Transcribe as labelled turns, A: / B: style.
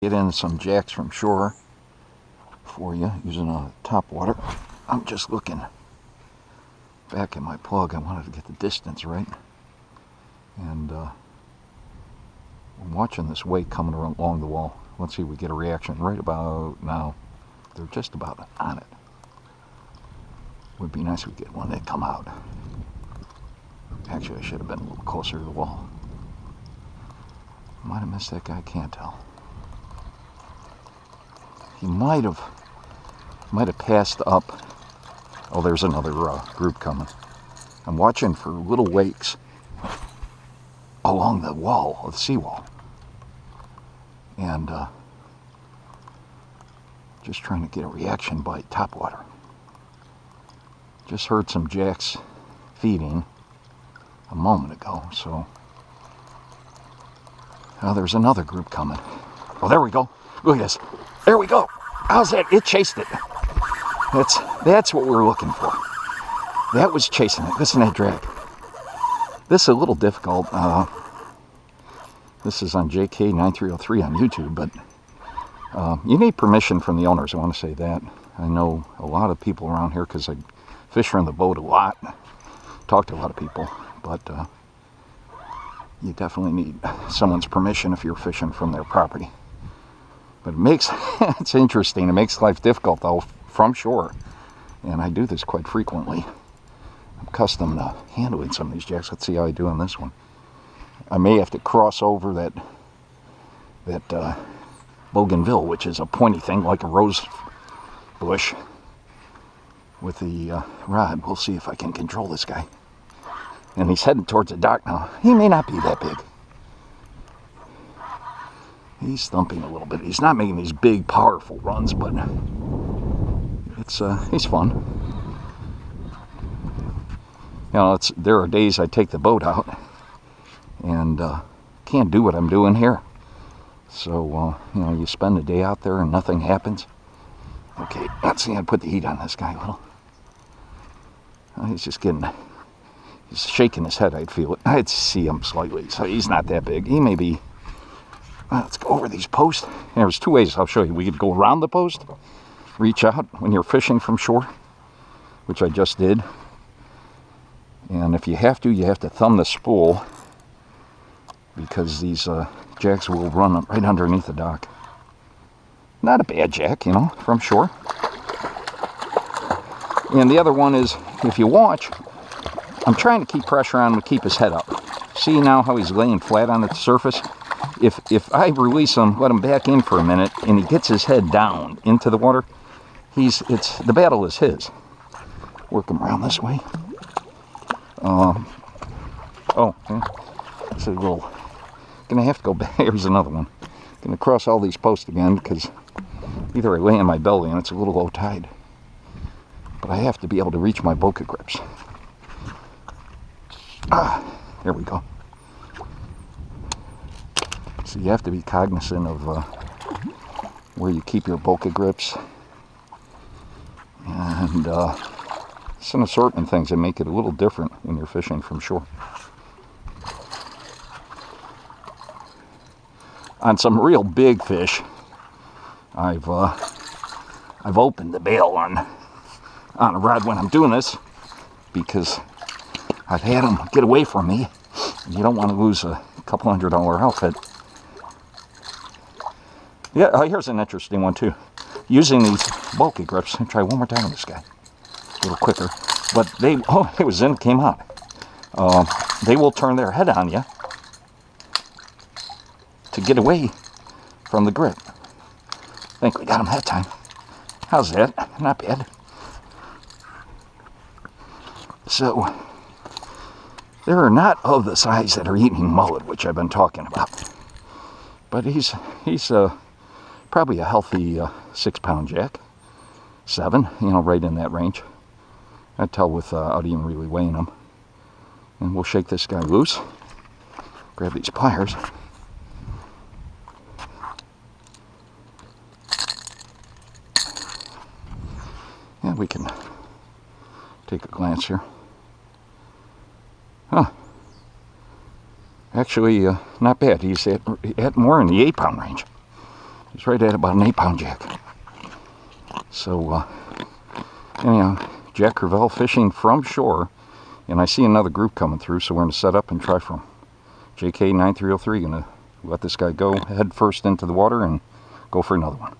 A: Get in some jacks from shore for you using a top water. I'm just looking back at my plug. I wanted to get the distance right. And I'm watching this wake coming along the wall. Let's see if we get a reaction right about now. They're just about on it. Would be nice if we get one that come out. Actually, I should have been a little closer to the wall. Might have missed that guy, can't tell. He might have passed up. Oh, there's another group coming. I'm watching for little wakes along the wall, of the seawall. And just trying to get a reaction by topwater. Just heard some jacks feeding a moment ago, so. Oh, there's another group coming. Oh, there we go. Look at this. There we go. How's that? It chased it. That's what we're looking for. That was chasing it. Listen to that drag. This is a little difficult. This is on JK9303 on YouTube, but you need permission from the owners. I want to say that. I know a lot of people around here because I fish around the boat a lot. Talk to a lot of people, but you definitely need someone's permission if you're fishing from their property. But it makes it's interesting. It makes life difficult though from shore, and I do this quite frequently. I'm accustomed to handling some of these jacks. Let's see how I do on this one. I may have to cross over that bougainville, which is a pointy thing like a rose bush, with the rod. We'll see if I can control this guy. And he's heading towards the dock now. He may not be that big. He's thumping a little bit. He's not making these big, powerful runs, but he's fun. You know, there are days I take the boat out and can't do what I'm doing here. So, you know, you spend a day out there and nothing happens. Okay, let's see. I put the heat on this guy a little. He's just he's shaking his head. I'd feel it. I'd see him slightly. So he's not that big. He may be. Let's go over these posts. There's two ways I'll show you. We could go around the post, reach out when you're fishing from shore, which I just did. And if you have to thumb the spool, because these jacks will run right underneath the dock. Not a bad jack, you know, from shore. And the other one is, if you watch, I'm trying to keep pressure on him to keep his head up. See now how he's laying flat on the surface? If I release him, let him back in for a minute, and he gets his head down into the water, the battle is his. Work him around this way. It's a little. Gonna have to go back. Here's another one. Gonna cross all these posts again because either I lay on my belly and it's a little low tide, but I have to be able to reach my boca grips. There we go. So you have to be cognizant of where you keep your boca grips, and some assortment things that make it a little different when you're fishing from shore. On some real big fish, I've opened the bail on a rod when I'm doing this, because I've had them get away from me. You don't want to lose a couple $100 outfit. Yeah, here's an interesting one too. Using these bulky grips. I'll try one more time with this guy. A little quicker. But it was in, it came out. They will turn their head on you to get away from the grip. I think we got him that time. How's that? Not bad. So, they're not of the size that are eating mullet, which I've been talking about. But he's probably a healthy 6-pound jack. 7, you know, right in that range. I'd tell without even really weighing him. And we'll shake this guy loose. Grab these pliers. Yeah, we can take a glance here. Huh. Actually, not bad. He's at more in the 8-pound range. It's right at about an 8-pound jack. So, anyhow, Jack Crevalle fishing from shore, and I see another group coming through, so we're going to set up and try from JK9303. Going to let this guy go head first into the water and go for another one.